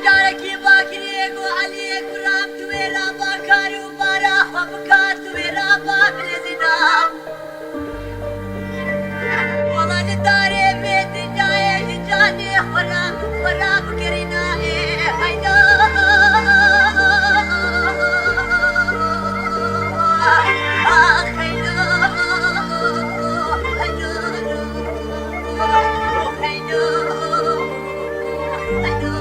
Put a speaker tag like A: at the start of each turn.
A: جارکی باکری گو علی کرام تویرا با کارو بارا خواب کار تویرا با بلزینا والله داره به دنیای جانی خراب خراب کرینا اینا I know.